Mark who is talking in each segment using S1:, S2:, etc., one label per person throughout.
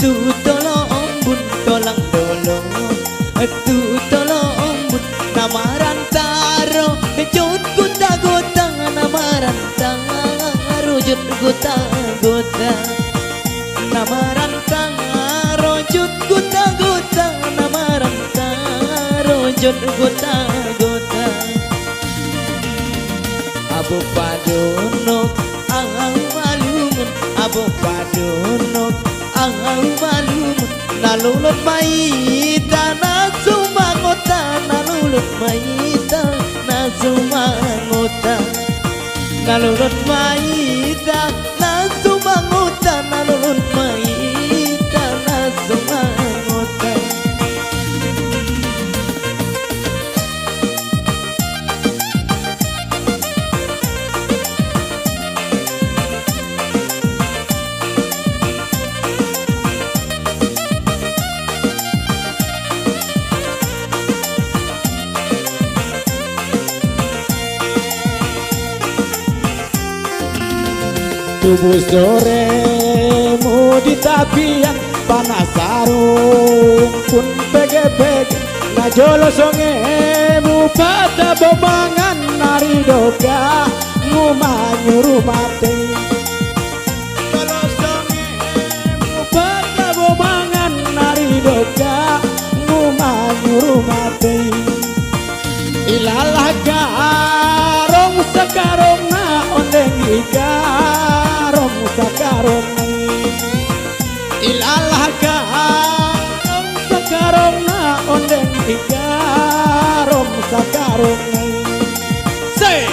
S1: tu tolong bun tolang dolo tu tolong bun namaran taro jut gota gota namaran taro jut gota gota namaran taro jut gota gota namaran taro jut gota gota abu padunok ang malumun abu padunok ang malumun nalulot maita na sumangota nalulot maita na sumangota nalulot maita na sumangota nalulot maita na sumangota
S2: Subuh soremu di tapian panas sarung pun pege-pege na jolo songemu pada bobangan nari doga ngumanyuru mate jolo songemu pada bobangan nari doga ngumanyuru mate ilalah garong sekarong na ondeng igarong sakarong ilalah garong sakarong na ondeng igarong sakarong say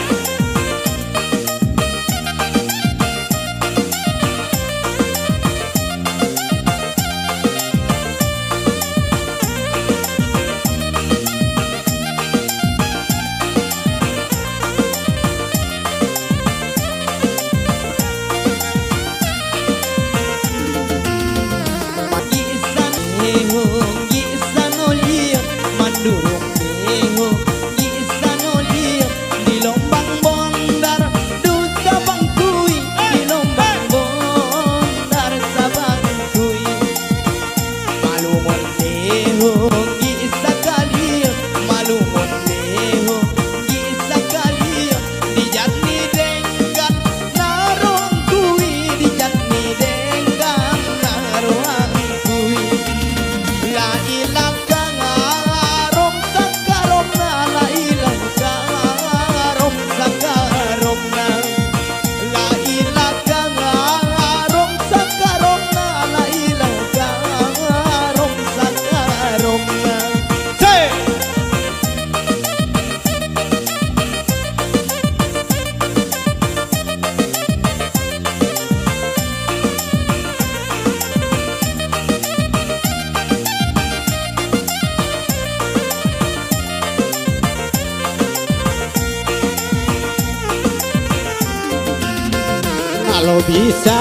S2: Nalo bisa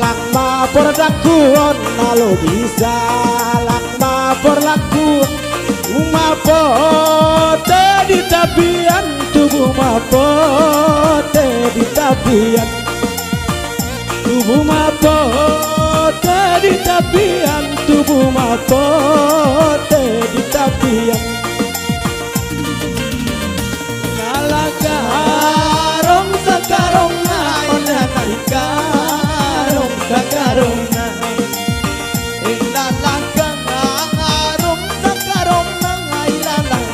S2: lakma pordakuon nalo bisa lakma porlakuon umapote di tapian tubuh mapote di tapian tubuh mapote di tapian tubuh mapote di tapian nalagarong sakarong na karong sakarong na ilalang karong sakarong na ilalang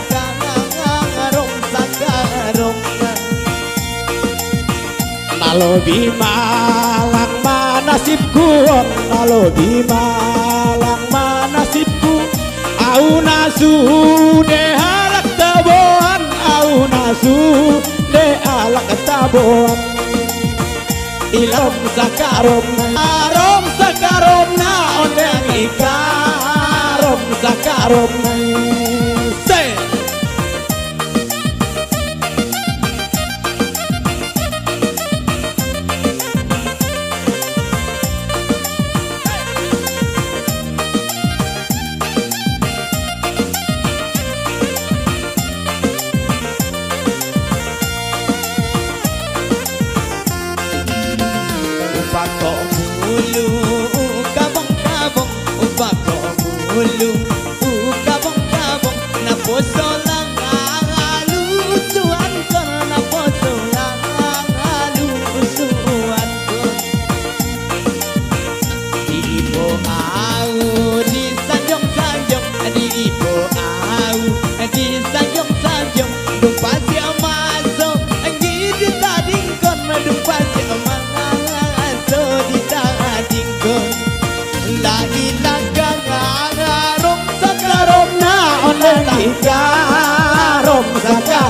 S2: karong sakarong na nalobi malang manasibku nalobi malang manasibku au nasu de halak taboan au nasu de halak taboan ilom sakarom na ondeng ikarom sakarom na say
S1: Patok bulu kabong-kabong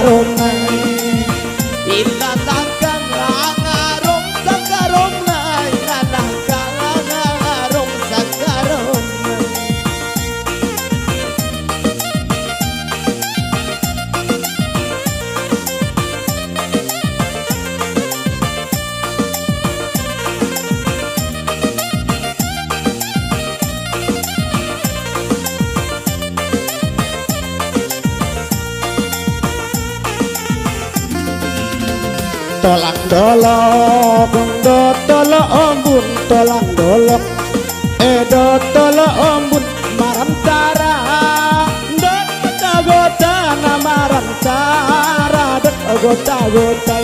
S2: sakarom nai
S1: Ilalah kang arom sakarom nai Ilalah kang arom sakarom nai
S2: tolang dolok do tolo ombun tolang dolok do tolo ombun maram tara do gota gota na maram tara do gota gota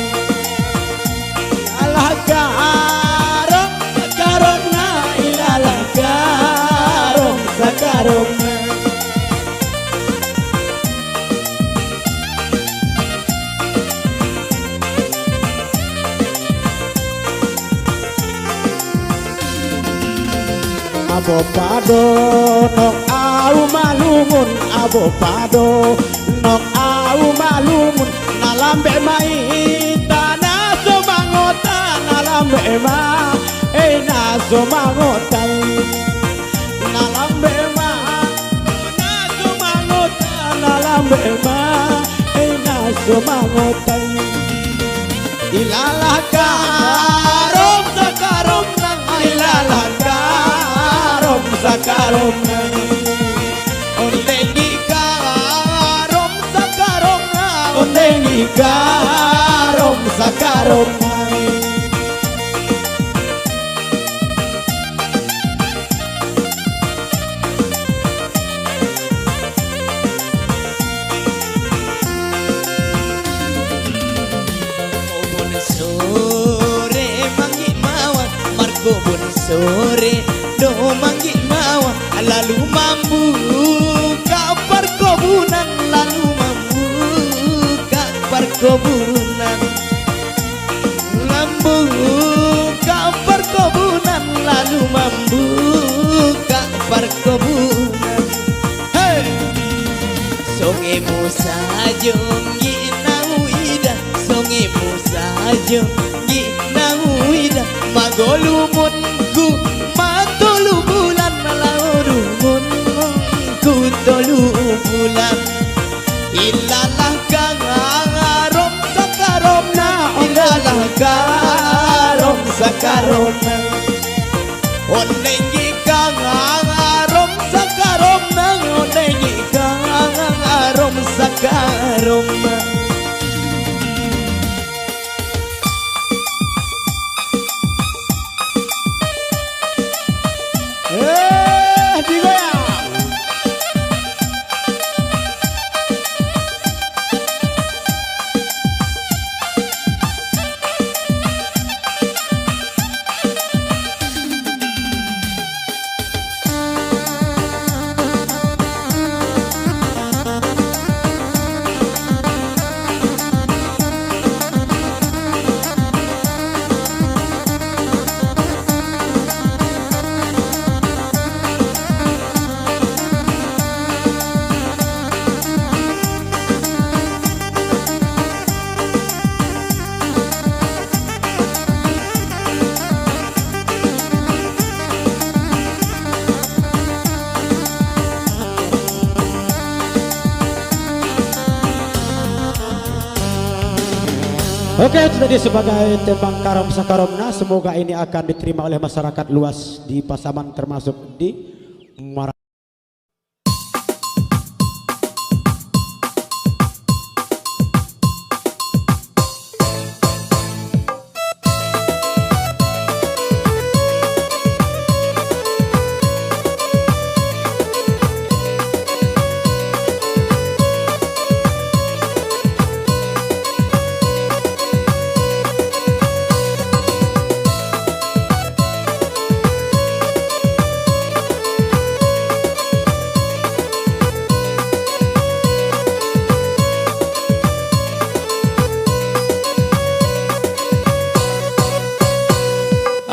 S2: alah garom sakarom na ilalah garom sakarom na abo pado nok au malumun abo pado nok au malumun nalambe mai tana somangota nalambe ma na somangota nalambe ma na somangota nalambe ma na somangota ilalah karom sakarom nang ilalah sakarom nai ondengi karom sakarom nai ondengi karom sakarom nai
S1: Bon sore mangi mawar margo bon sore do mangi mawar lalu mambu ka perkebunan lalu mambu ka perkebunan lambu ka perkebunan lalu mambu ka perkebunan hey songe musa jongi nauida songe musa jongi nauida magolumunku matulu bulan malarumun ku tolu bulan ilalah kang arom sakarom na ilalah karom sakarom na onengi kang arom sakarom na onengi kang arom sakarom na
S2: digoyang Oke, itu tadi sebagai tembang karom sakaromna. Semoga ini akan diterima oleh masyarakat luas di Pasaman termasuk di Muara.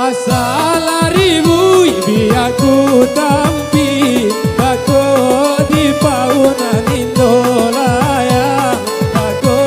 S2: Asalaribu biaku tampi Bako di paunan Indolayang Bako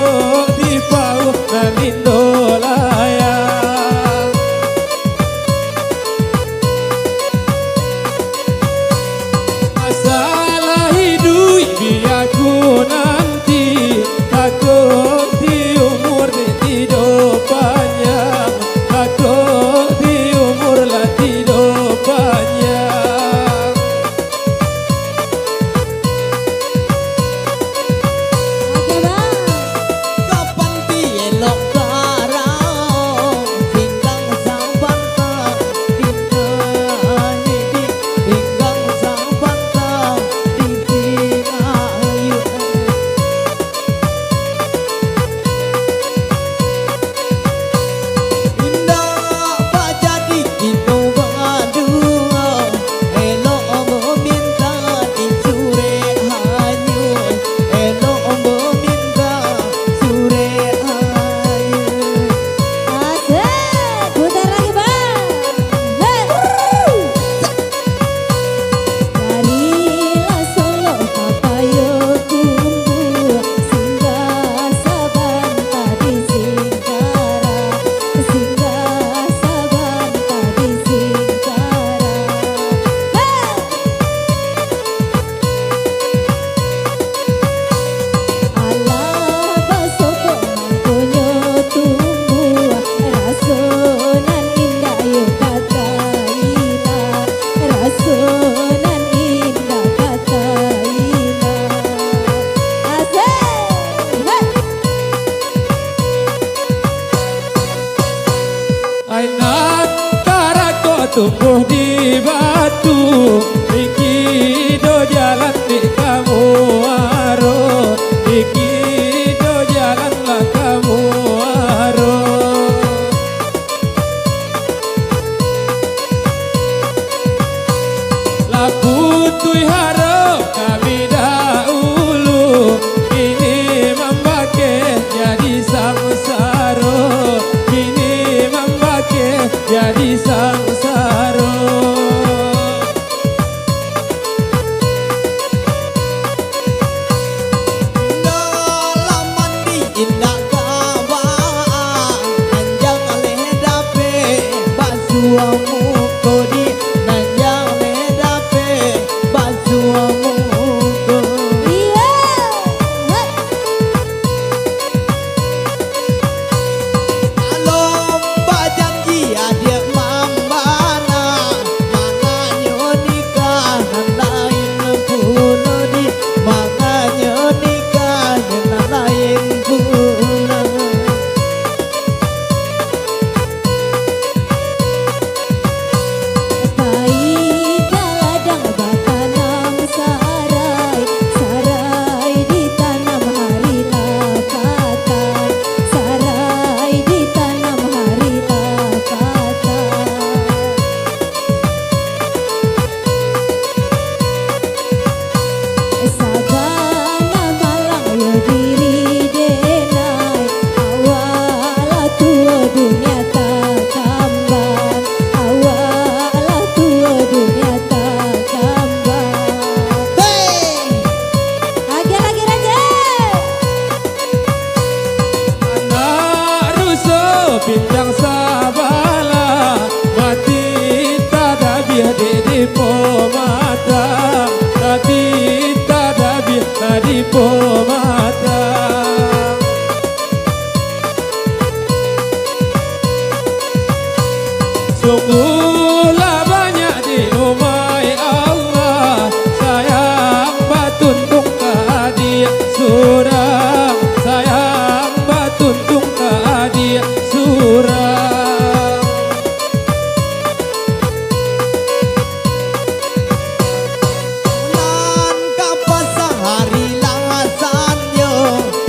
S3: tumbuh di batu, iki do jalan di kamu aro, iki do jalanlah kamu aro. Laku tui haro kami dahulu, kini membake jadi sangsaro, kini membake jadi sangsaro.
S1: Dalam mandi indah kabah, nanjang leh dape basuamu kodi, nanjang leh dape basuamu kodi. Lomba janji adik mambana, makanya nikah lain pulau di, makanya nikah lain pulau.
S4: Baik ladang batanam sarai, sarai ditanam hari lakatan, sarai ditanam hari lakatan. Sabana malang yo diri denai, awala tua dunia tak kamban, awala tua dunia tak kamban.
S1: Hey!
S4: Lagi raja.
S3: Anak rusuh bintang sabala, mati tak ada biar di pomata, mati tak ada biar di pomata. Sungguhlah banyak di umai Allah, sayang batuntung ke adik surang, sayang batuntung ke adik surang.
S1: Nan kapasang hari langasanyo,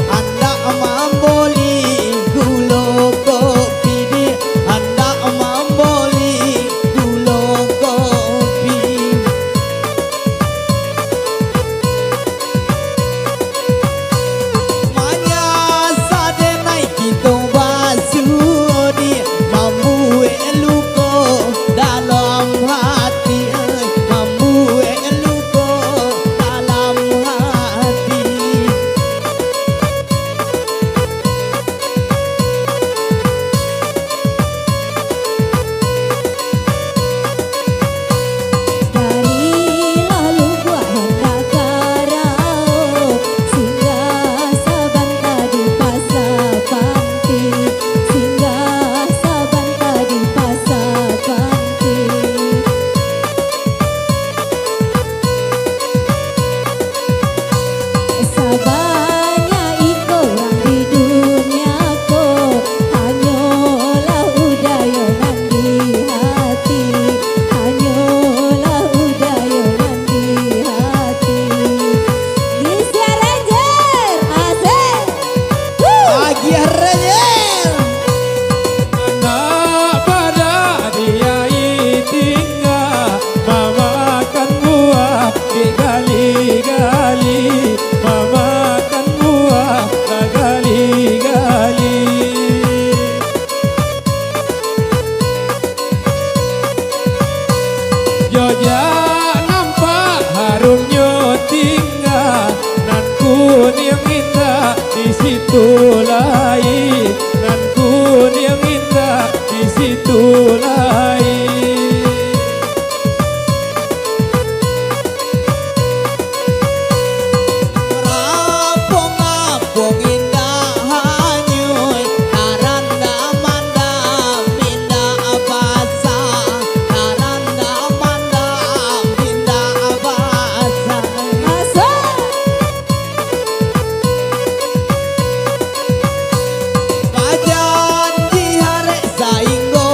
S1: anda mamboli gulo kopi di, anda mamboli gulo kopi. Manya sadenai kita basudi, mambu eluko dalam hati, mambu eluko dalam hati.
S4: Dari lalu buah hendak karao, singgah saban tadi pasar panti, singgah saban tadi pasar panti. Sabanya iko orang di duniaku, hanyalah udayonan di hati, hanyalah udayonan di hati. Gisya Ranger, asik.
S1: Lagi Ranger.
S3: Anak pada dia tinggal, memakan buah digali-gali, memakan buah gali-gali. Joja nampak harumnya tinggal, nan kuning indah di situ lain, nan kuning indah di situ lain.
S1: Rapong-apong indah hanyuy, taranda mandam indah abasa, taranda mandam indah abasa.
S4: Asik.
S1: Kajan di hari sainggo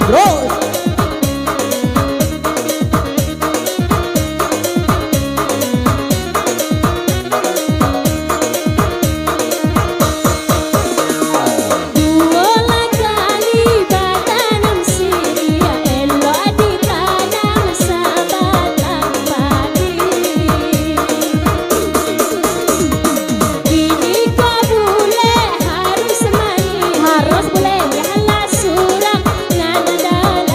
S1: Terus
S4: Dua kali batanam siria elok ditanam sabatang padi. Ini kau boleh harus mani harus boleh jalan surang nada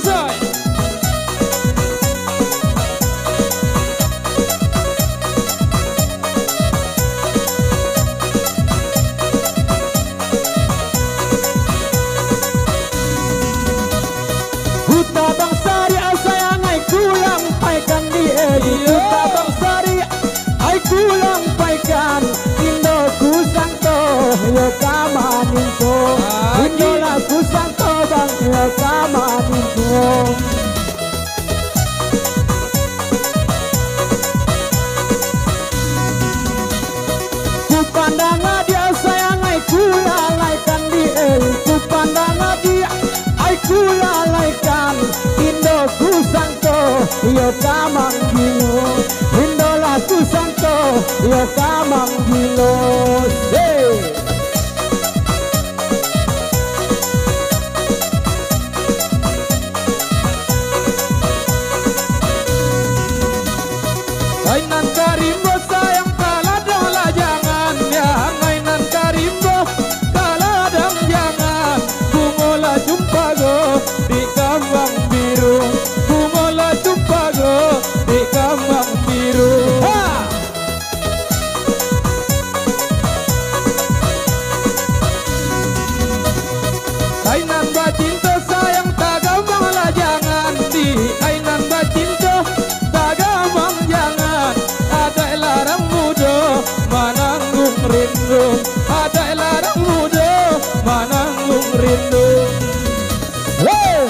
S3: say.
S2: Huta bangsari sayang ay kulang paikan di Huta bangsari ay kulang paikan Indo kusangto yo kamaninko Indo la kusangto bang yo kamaninko Kupandanga dia sayang ay kulalaikan di Kupandanga dia ay kulalaikan Indo kusangto yo kamang gilo Indo la kusangto yo kamang gilo Say
S3: Ainan karimbo sayang kaladang lah jangan ya Ainan karimbo kaladang jangan Bungola jumpa go di kambang biru Bungola jumpa go di kambang biru
S2: ha!
S3: Ainan bacinta sayang tagamang lah jangan di Ainan bacinta tagamang jangan Ada larang muda mananggung rindu Ada larang muda mananggung rindu
S2: Hey!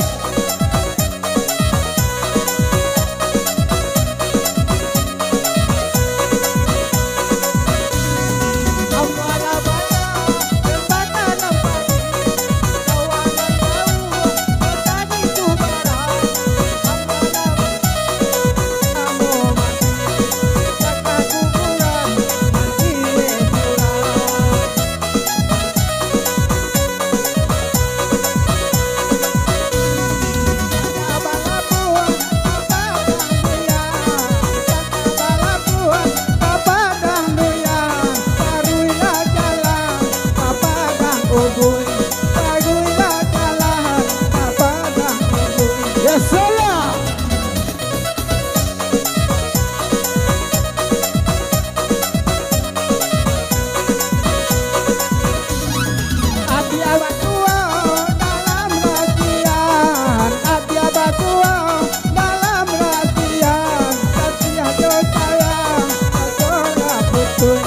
S2: Ya salam
S3: Hati abad tua dalam latihan Hati abad tua dalam latihan Kasih aja sayang Kasih kaputuy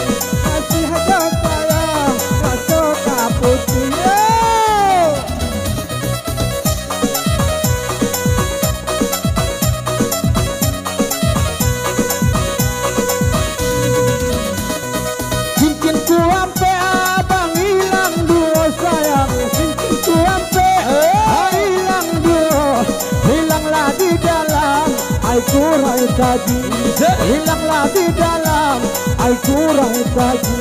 S3: Kasih aja sayang Kasih kaputuy
S2: Cincin ku ampe abang hilang dua sayang Cincin ku ampe hilang dua Hilanglah di dalam ai kurai tadi Hilanglah di dalam ai kurai tadi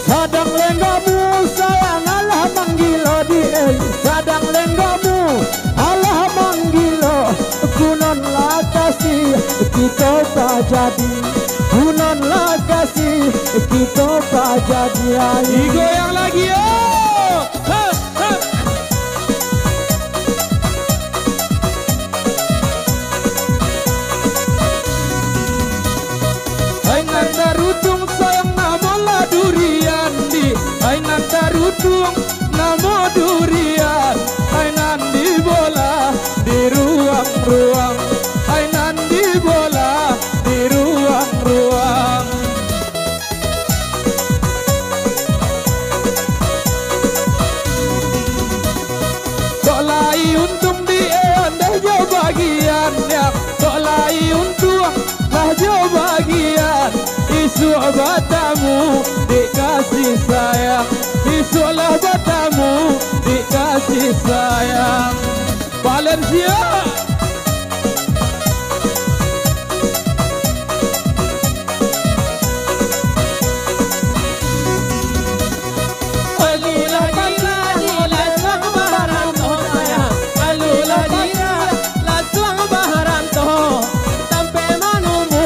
S2: Sadang lenggamu sayang Allah manggilo di Sadang lenggamu Allah manggilo Kunon lah kasih kita tak jadi Kunon lah kasih kita tak jadi
S3: Digoyang lagi yo ha, ha. Ainan darutung sayang namola durian di Ainan darutung namo durian Ainan di bola di ruang-ruang Ainan di bola di ruang-ruang Tolai untung di anda jauh bagian ya Tolai untung lah jauh bagian Isu batamu dikasih sayang Isu lah batamu dikasih sayang Valencia Alulah gila la tuang baharan toh sayang Alulah gila la tuang baharan toh Sampai manumu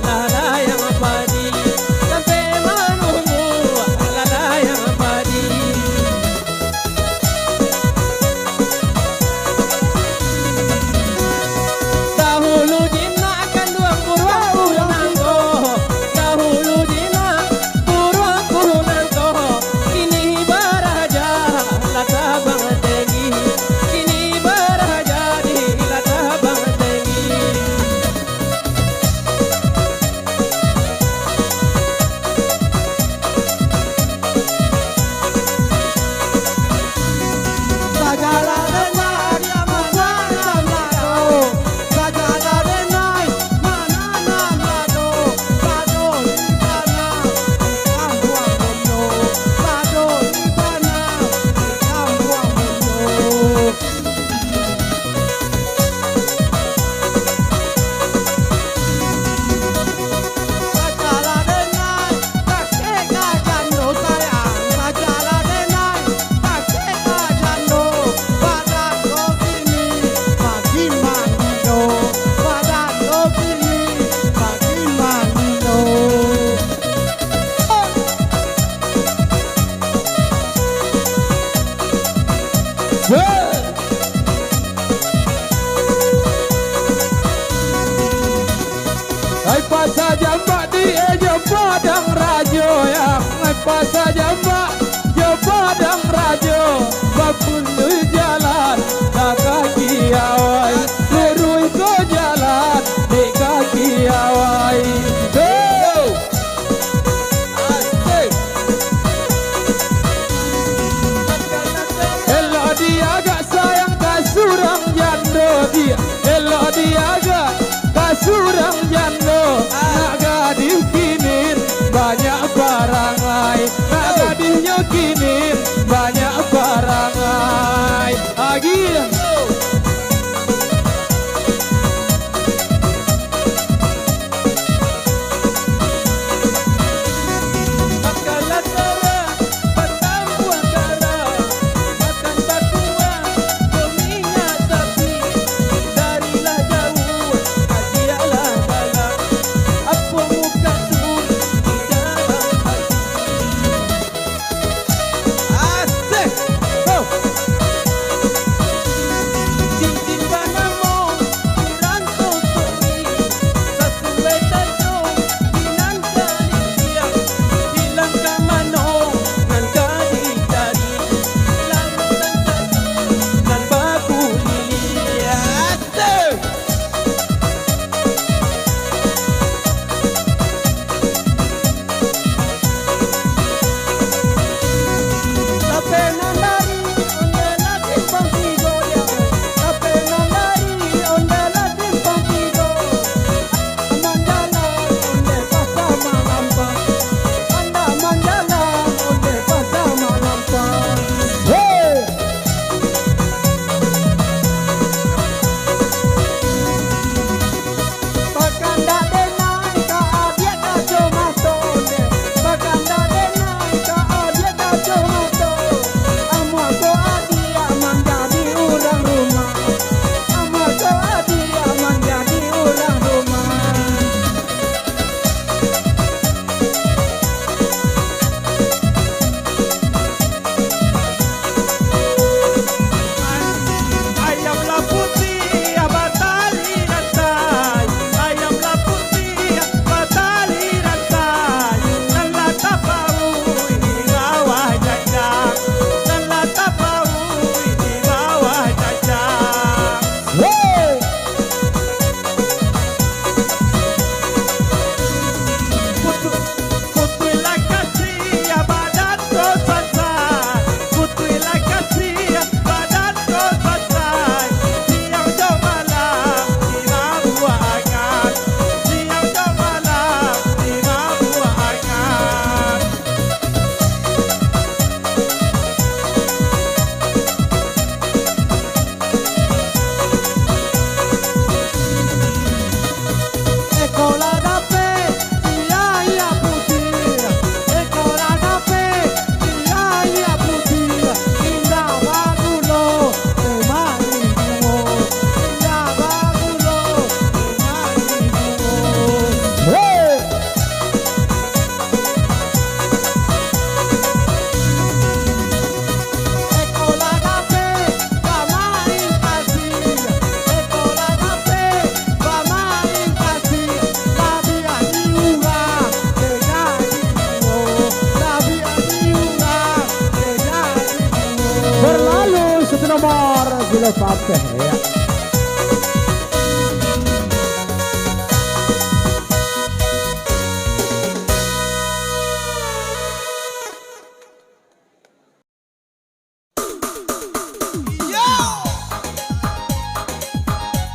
S3: lada yang padi Sampai manumu lada yang
S2: Hai pasal jambak dia je padang rajo ya. Hai pasal jambak je padang rajo. Bapun lu jalan dah kaki awai. Lurui ko jalan di kaki awai. Asik. Elok dia agak sayang tak surang jando dia. Elok dia agak surang jando. Nak gadis kinin banyak barangai. Nak gadisnya kinin banyak barangai. Lagi Papel ya.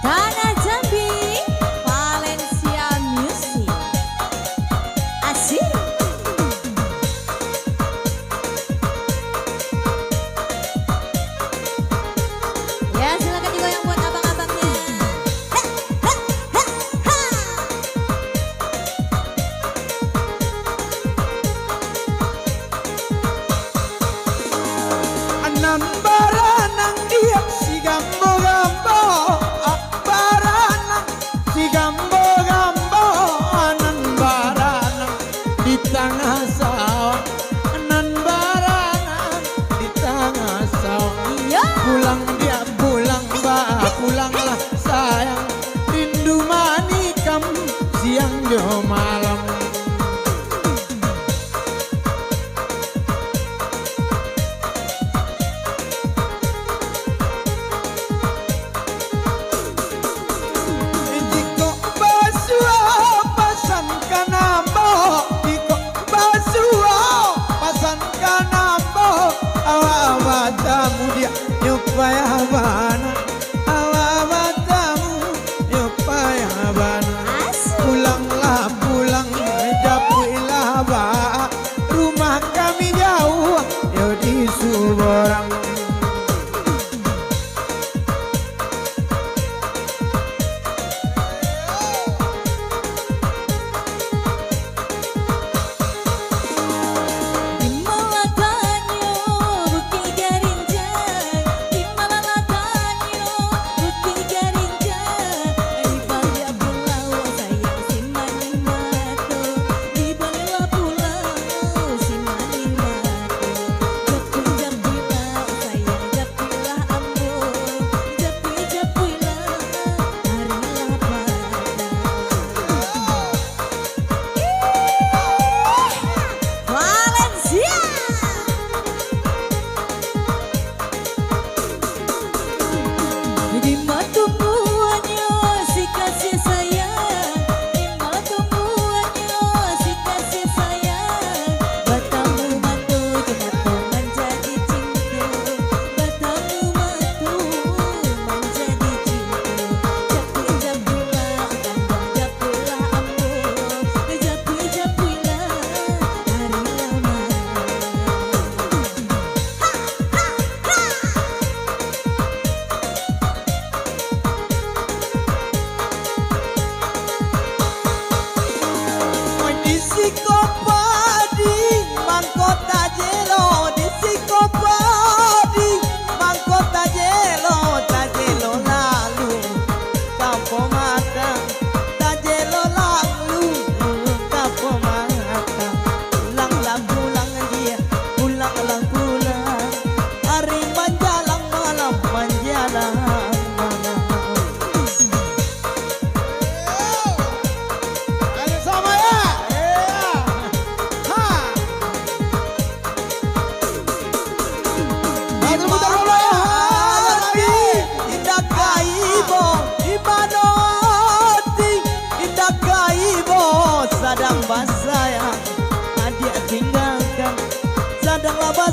S4: Tanah Jambi, Valencia Music. Asik. Ya, silakan digoyang buat abang-abangnya. Ha, ha, ha, ha.
S2: Anam baranang dia si gambo-gambo, baranang si gambo-gambo, anan baranang di tengah sawah, anan baranang di tengah sawah.
S4: Yo.
S2: Pula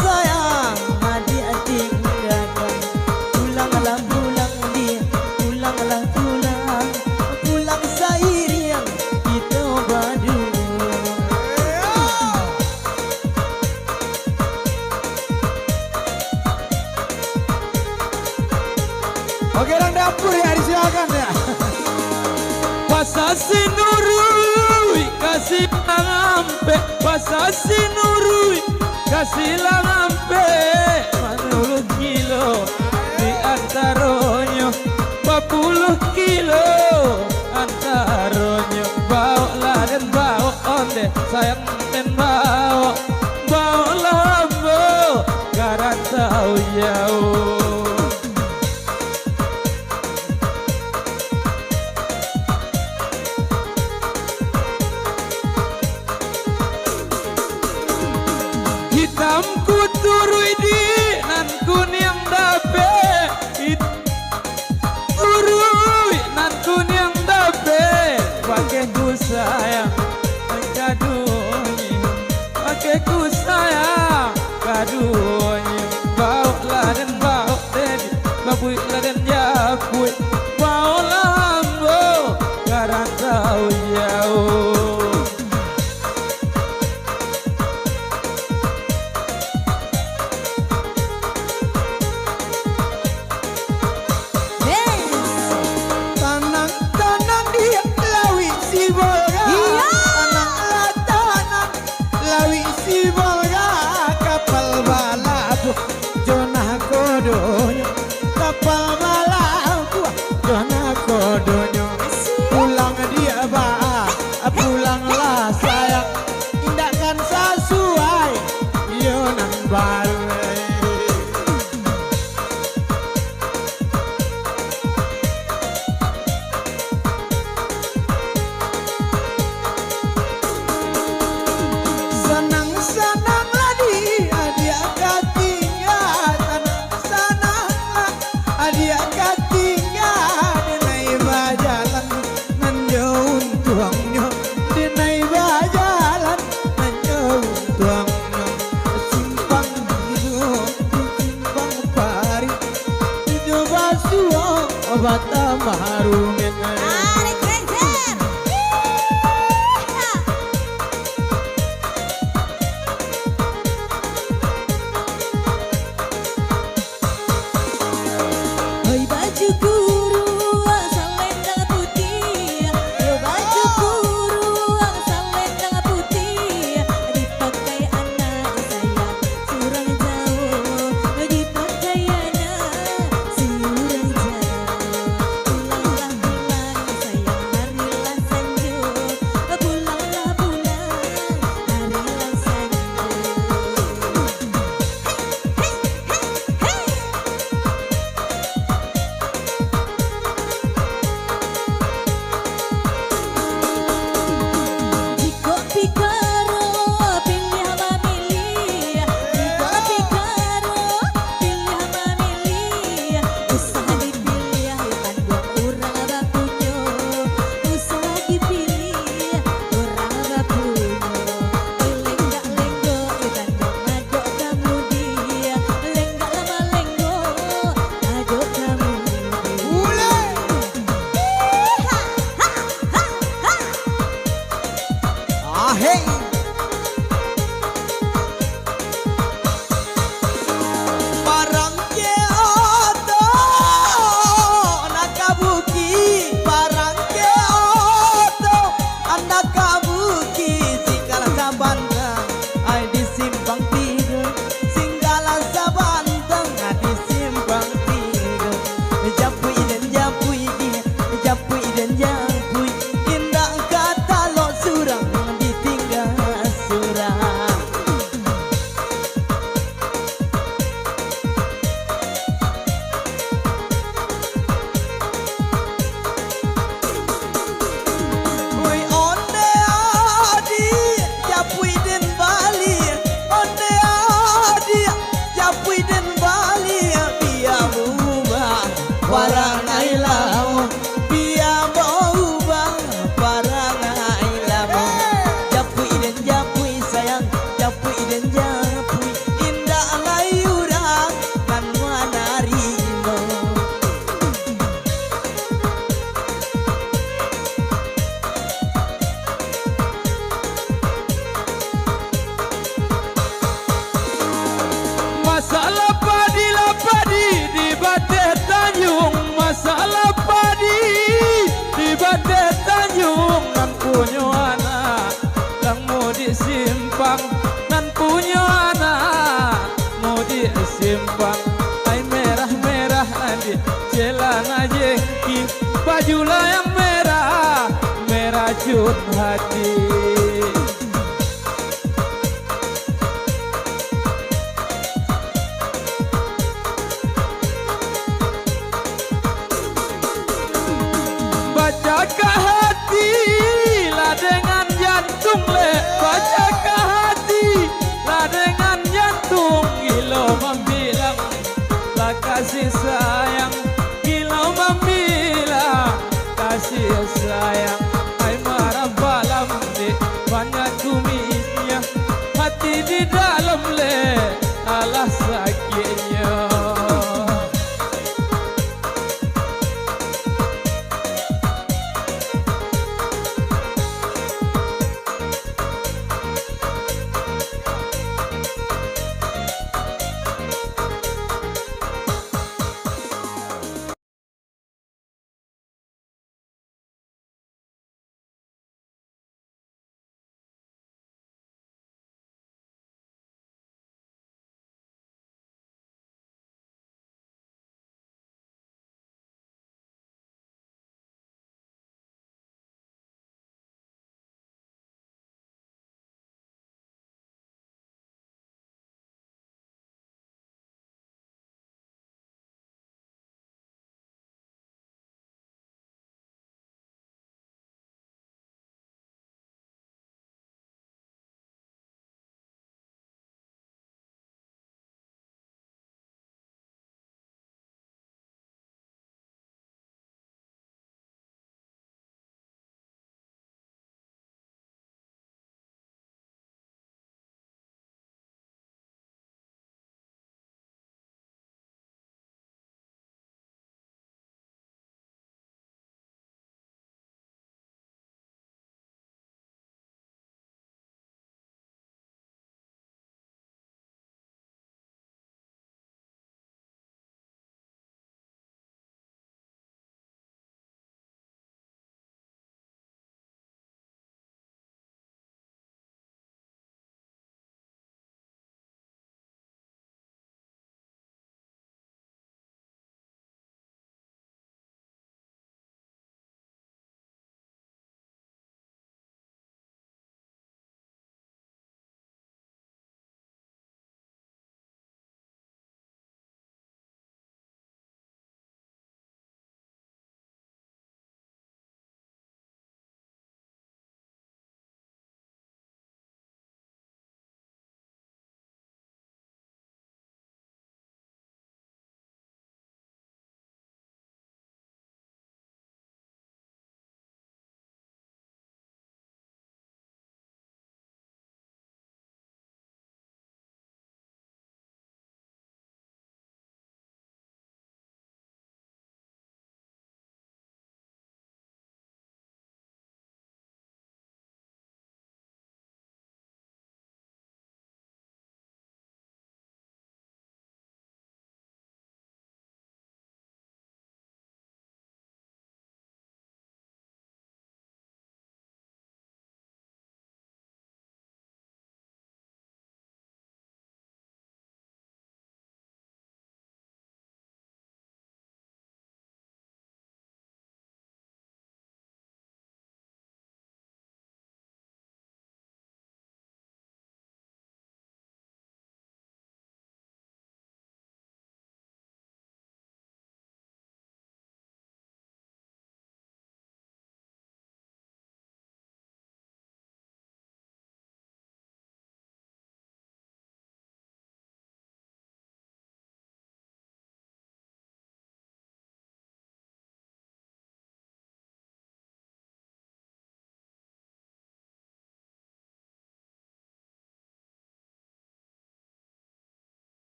S2: sayang adik tinggalkan. Pulanglah pulang dia, pulanglah pulang, pulang sayang kita berdua. Oke, orang dapur ya, disilakan ya.
S3: Pasasi nurui kasih langampe, pasasi nurui kasih langampe, manuluh kilo di antaronyo, 40 kilo antaronyo, bawa lah dan bawa onde, sayang dan bawa lambo, garantau jauh. Hitam kuturui di nan kuning dape, turui nan kuning dape, pakai ku sayang kadunya, pakai ku sayang kadunya, bawa dan bawa dedi, babui dan jakui, bawa lambo, garantau jauh.
S2: Tanang dia lawi si bolga, tanang lawi si bolga, kapal balabu jona kodonyo, kapal balabu jona kodonyo. Pulang dia pulanglah sayang, tindakan sesuai yonan baru. Senang-senanglah dia katinggal, senang-senanglah dia katinggal, dinai bajalan menjauh tuangnya, dinai bajalan menjauh tuangnya, simpang hidup simpang pari, hidup basuh obat marungan.
S4: Tarik Ranger. Oi baju guru asal lendang putih, yo baju guru asal lendang putih, dipakai anak sayang surang jauh, dipakai anak surang jauh. Pulanglah pulang sayang harilah sanjung, pulanglah pulang harilah sanjung. Hey, hey, hey, hey.
S3: lembut hati. Bacakah hati lah dengan jantung le, bacakah hati lah dengan jantung, ilo membilang lah kasih sayang.